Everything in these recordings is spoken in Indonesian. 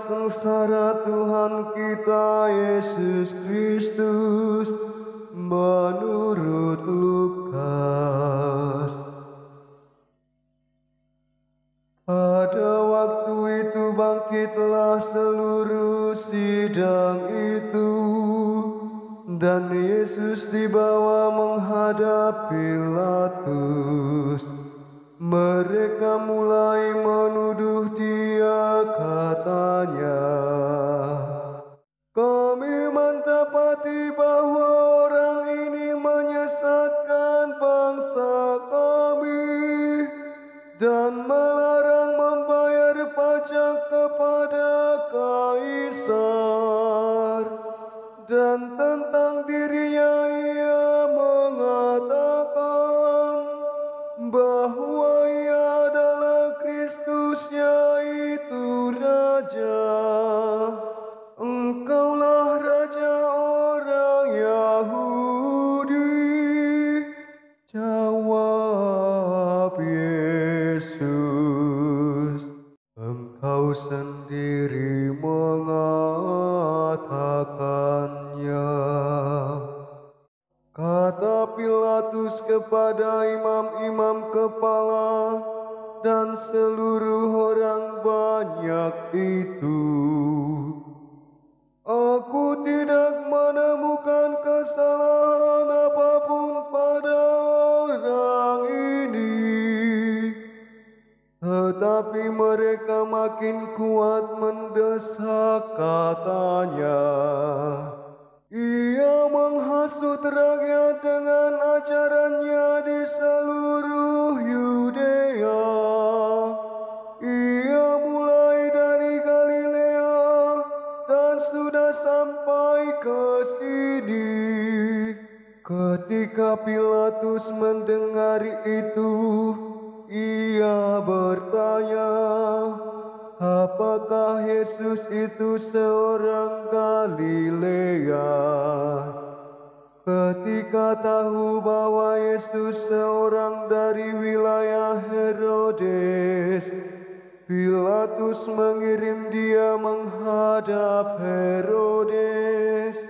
sengsara Tuhan kita Yesus Kristus menurut Lukas. Pada waktu itu bangkitlah seluruh sidang itu, dan Yesus dibawa menghadap Pilatus. Mereka mulai menuduh Dia, katanya, "Kami mendapati bahwa orang ini menyesatkan bangsa kami dan melarang membayar pajak kepada Kaisar. Dan tentang dirinya ia mengatakan bahwa ia adalah Kristus, yaitu Raja. Engkaulah Raja orang Yahudi?" Jawab Yesus, "Engkau sendiri mengatakannya." Kata Pilatus kepada imam-imam kepala dan seluruh orang banyak itu, "Aku tidak menemukan kesalahan apapun pada orang ini." Tetapi mereka makin kuat mendesak, katanya, "Ia menghasut rakyat dengan ajarannya di seluruh Yudea. Ia mulai dari Galilea dan sudah sampai ke sini." Ketika Pilatus mendengar itu, ia bertanya, "Apakah Yesus itu seorang Galilea?" Ketika tahu bahwa Yesus seorang dari wilayah Herodes, Pilatus mengirim Dia menghadap Herodes,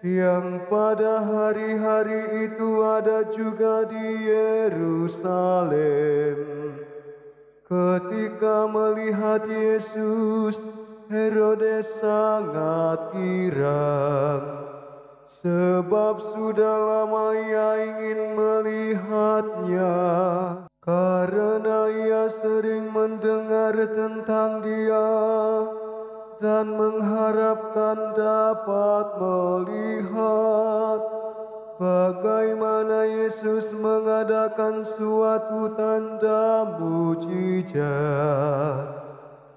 yang pada hari-hari itu ada juga di Yerusalem. Ketika melihat Yesus, Herodes sangat girang, sebab sudah lama ia ingin melihatnya, karena ia sering mendengar tentang Dia dan mengharapkan dapat melihat bagaimana Yesus mengadakan suatu tanda mujizat.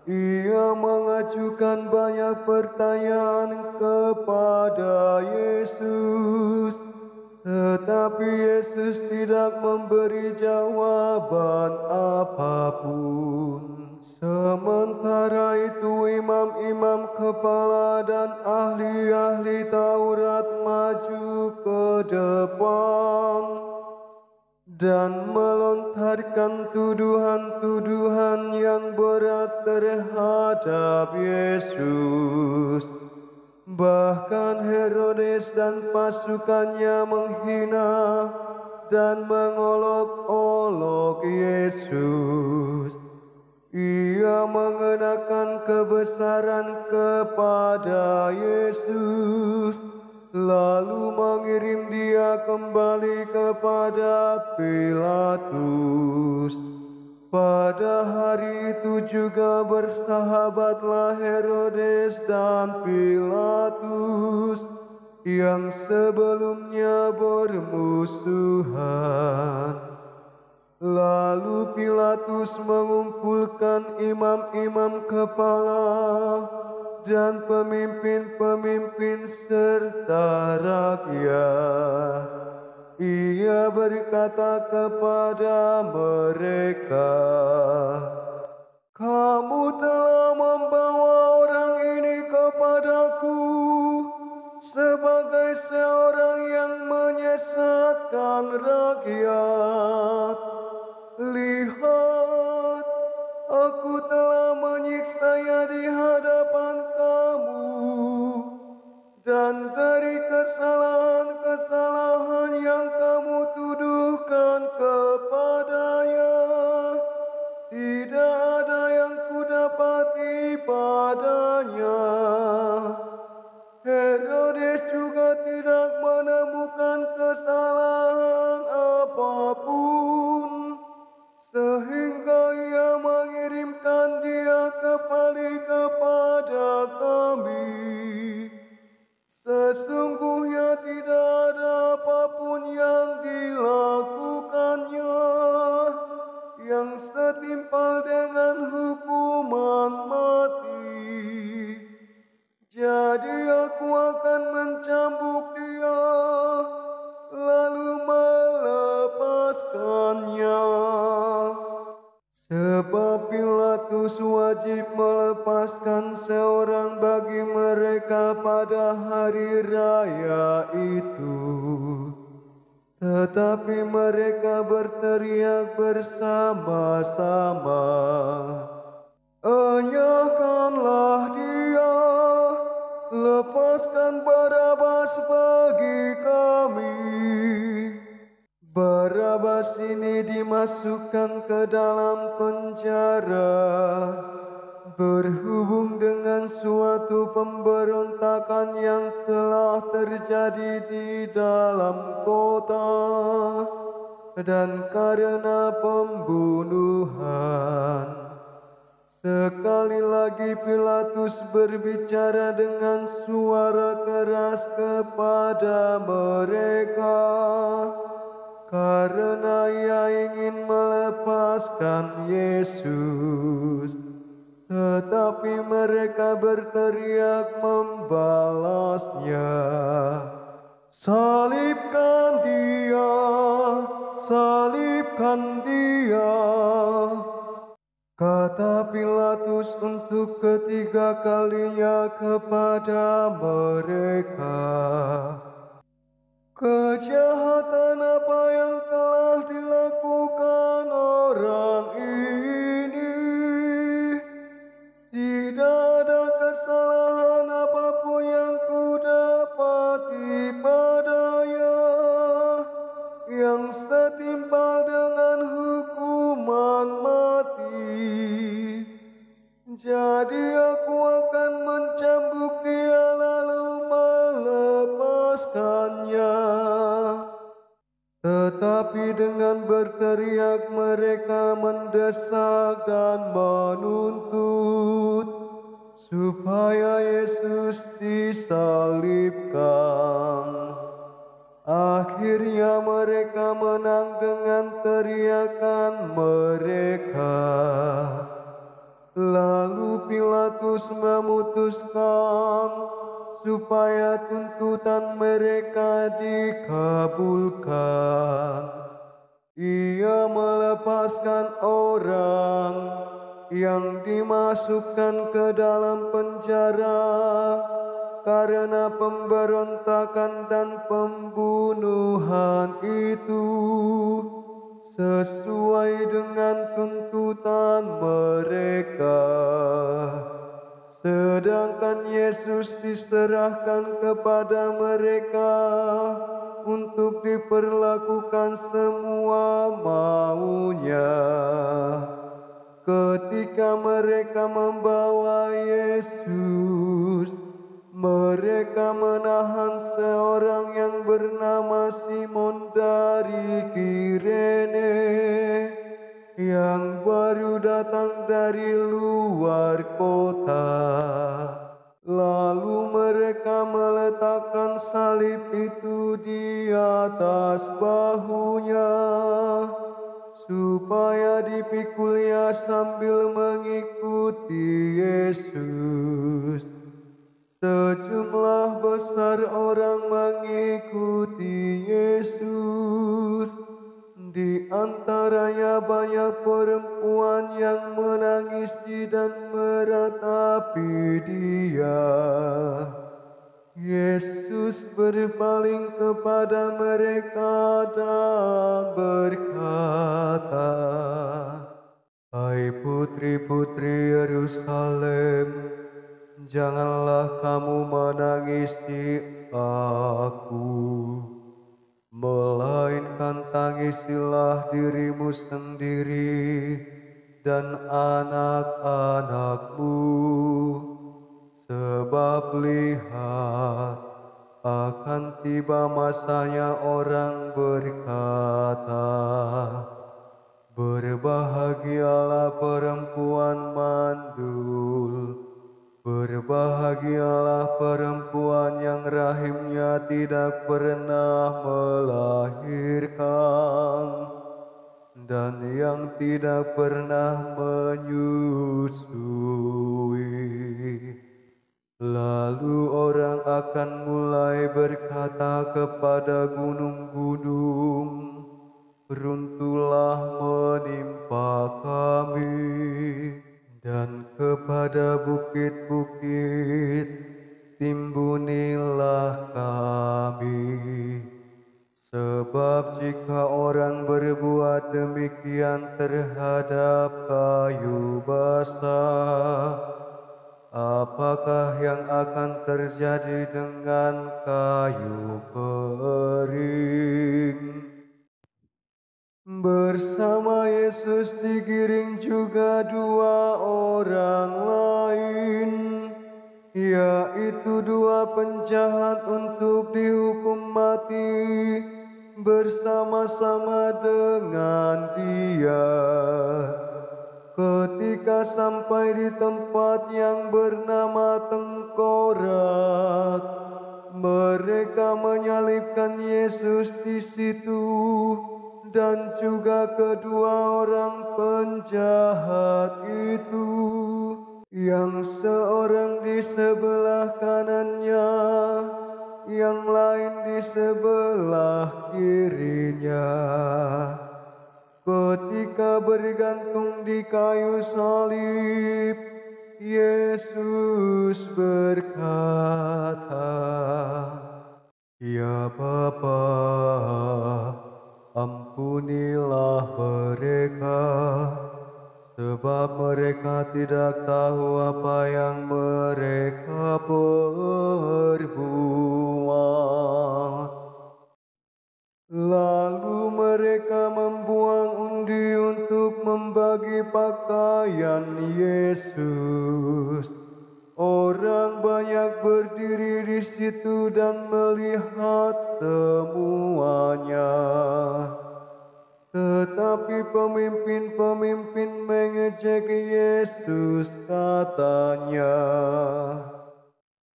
Ia mengajukan banyak pertanyaan kepada Yesus, tetapi Yesus tidak memberi jawaban apapun. Sementara itu imam-imam kepala dan ahli-ahli Taurat maju ke depan dan melontarkan tuduhan-tuduhan yang berat terhadap Yesus. Bahkan Herodes dan pasukannya menghina dan mengolok-olok Yesus. Ia mengenakan kebesaran kepada Yesus, lalu mengirim Dia kembali kepada Pilatus. Pada hari itu juga bersahabatlah Herodes dan Pilatus, yang sebelumnya bermusuhan. Lalu Pilatus mengumpulkan imam-imam kepala dan pemimpin-pemimpin serta rakyat. Ia berkata kepada mereka, "Kamu telah membawa orang ini kepadaku sebagai seorang yang menyesatkan rakyat. Lihat, aku telah menyiksanya di hadapan kesalahan-kesalahan yang kamu tuduhkan kepadanya. Tidak ada yang kudapati padanya. Herodes juga tidak menemukan kesalahan apapun, sehingga ia mengirimkan dia kembali kepada kami. Sesungguhnya tidak ada apapun yang dilakukannya yang setimpal dengan hukuman mati. Jadi aku akan mencambuk dia, lalu melepaskannya. Sebab Pilatus wajib melepaskan seorang bagi mereka pada hari raya itu. Tetapi mereka berteriak bersama-sama, "Enyahkanlah dia, lepaskan Barabas bagi kami." Barabas ini dimasukkan ke dalam penjara berhubung dengan suatu pemberontakan yang telah terjadi di dalam kota dan karena pembunuhan. Sekali lagi Pilatus berbicara dengan suara keras kepada mereka, karena ia ingin melepaskan Yesus. Tetapi mereka berteriak membalasnya, "Salibkan dia, salibkan dia." Kata Pilatus untuk ketiga kalinya kepada mereka, "Kejahatan apa yang telah dilakukan orang ini? Tidak ada kesalahan apapun yang kudapati padanya yang setimpal dengan hukuman mati. Jadi aku akan mencambuk dia lalu melepaskannya." Tetapi dengan berteriak mereka mendesak dan menuntut supaya Yesus disalibkan. Akhirnya mereka menang dengan teriakan mereka. Lalu Pilatus memutuskan supaya tuntutan mereka dikabulkan. Ia melepaskan orang yang dimasukkan ke dalam penjara karena pemberontakan dan pembunuhan itu, sesuai dengan tuntutan mereka. Sedangkan Yesus diserahkan kepada mereka untuk diperlakukan semua maunya. Ketika mereka membawa Yesus, mereka menahan seorang yang bernama Simon dari Kirene, yang baru datang dari luar kota. Lalu mereka meletakkan salib itu di atas bahunya, supaya dipikulnya sambil mengikuti Yesus. Sejumlah besar orang mengikuti Yesus, di antaranya banyak perempuan yang menangisi dan meratapi dia. Yesus berpaling kepada mereka dan berkata, "Hai putri-putri Yerusalem, janganlah kamu menangisi aku. Tuhan, tangisilah dirimu sendiri dan anak-anakmu, sebab lihat, akan tiba masanya orang berkata, berbahagialah perempuan mandul, berbahagialah perempuan yang rahimnya tidak pernah melahirkan dan yang tidak pernah menyusui. Lalu orang akan mulai berkata kepada gunung-gunung, runtuhlah menimpa kami, dan kepada bukit-bukit, timbunilah kami. Sebab jika orang berbuat demikian terhadap kayu basah, apakah yang akan terjadi dengan kayu kering? Bersama Yesus digiring juga dua orang lain, yaitu dua penjahat untuk dihukum mati bersama-sama dengan Dia. Ketika sampai di tempat yang bernama Tengkorak, mereka menyalibkan Yesus di situ dan juga kedua orang penjahat itu, yang seorang di sebelah kanannya, yang lain di sebelah kirinya. Ketika bergantung di kayu salib, Yesus berkata, "Ya Bapa, ampunilah mereka, sebab mereka tidak tahu apa yang mereka perbuat." Lalu mereka membuang undi untuk membagi pakaian Yesus. Orang banyak berdiri di situ dan melihat semuanya. Tetapi pemimpin-pemimpin mengejek Yesus, katanya,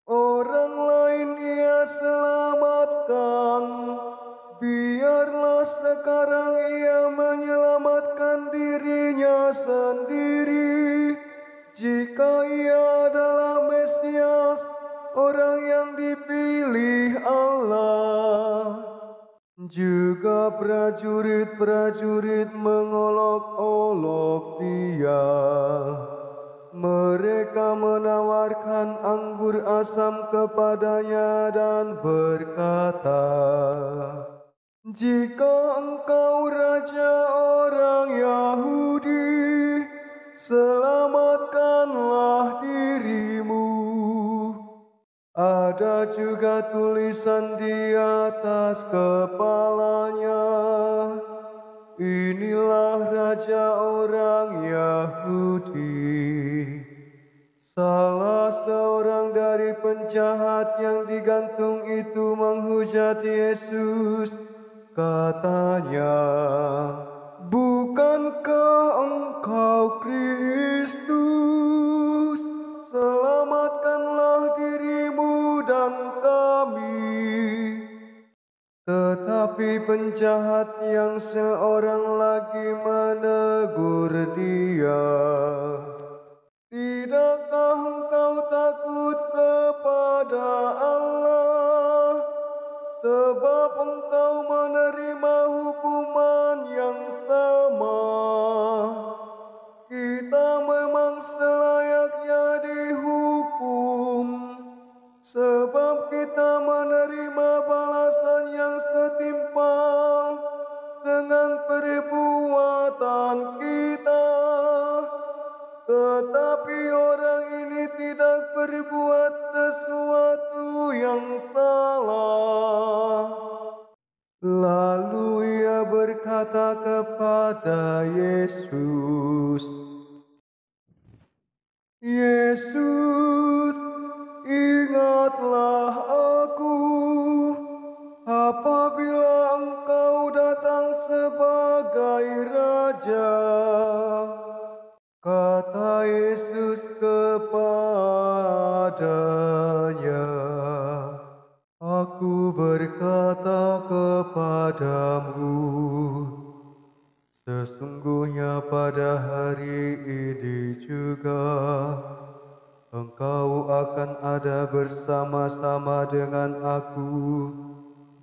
"Orang lain Ia selamatkan, biarlah sekarang Ia menyelamatkan dirinya sendiri, jika Ia adalah Mesias, orang yang dipilih Allah." Juga prajurit-prajurit mengolok-olok Dia. Mereka menawarkan anggur asam kepadanya dan berkata, "Jika Engkau Raja orang Yahudi, selamatkanlah dirimu." Ada juga tulisan di atas kepalanya, "Inilah Raja orang Yahudi." Salah seorang dari penjahat yang digantung itu menghujat Yesus, katanya, "Bukankah Engkau Kristus? Selamatkanlah dirimu dan kami." Tetapi penjahat yang seorang lagi menegur Dia, "Tidakkah Engkau takut kepada Allah, sebab Engkau menerima hukuman yang sama? Kita memang selayaknya dihukum, sebab kita menerima balasan yang setimpal dengan perbuatan kita. Tetapi orang ini tidak berbuat sesuatu yang salah." Lalu Ia Ia berkata kepada Yesus, "Yesus, ingatlah aku apabila Engkau datang sebagai Raja." Kata Yesus kepadanya, "Aku berkata kepadamu, sesungguhnya pada hari ini juga engkau akan ada bersama-sama dengan aku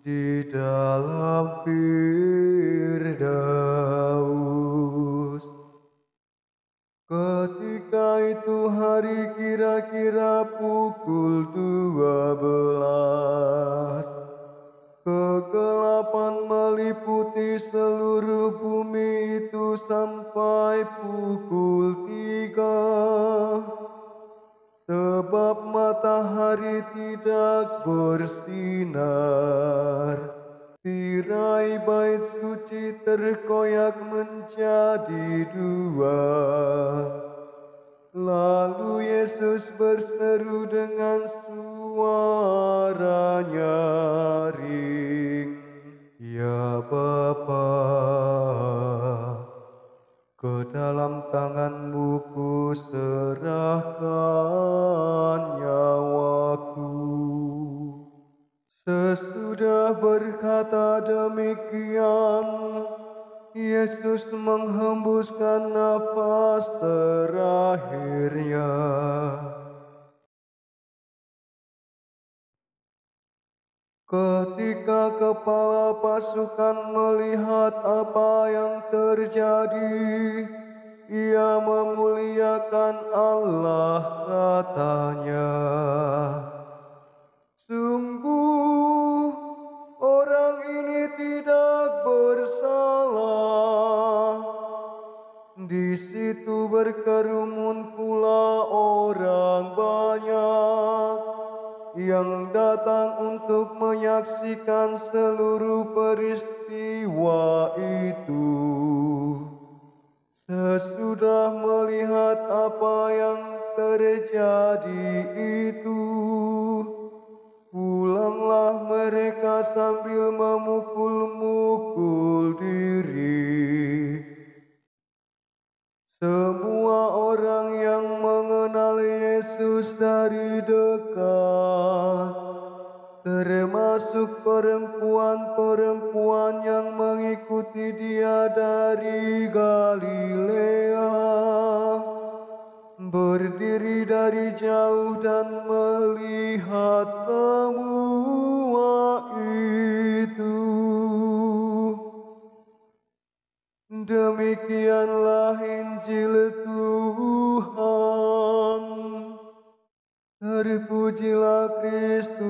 di dalam Firdaus." Ketika itu hari kira-kira pukul 12. Kegelapan meliputi seluruh bumi itu sampai pukul 3. Sebab matahari tidak bersinar. Tirai bait suci terkoyak menjadi 2. Lalu Yesus berseru dengan suara nyaring, "Ya Bapa, ke dalam tangan-Mu kuserahkan nyawaku." Sesudah berkata demikian, Yesus menghembuskan nafas terakhirnya. Ketika kepala pasukan melihat apa yang terjadi, ia memuliakan Allah, katanya, "Sungguh, orang ini tidak bersalah." Di situ berkerumun pula orang banyak yang datang untuk menyaksikan seluruh peristiwa itu. Sesudah melihat apa yang terjadi itu, pulanglah mereka sambil memukul-mukul diri. Semua orang yang mengenal Yesus dari dekat, termasuk perempuan-perempuan yang mengikuti Dia dari Galilea, berdiri dari jauh dan melihat semua itu. Demikianlah Injil Tuhan. Terpujilah Kristus.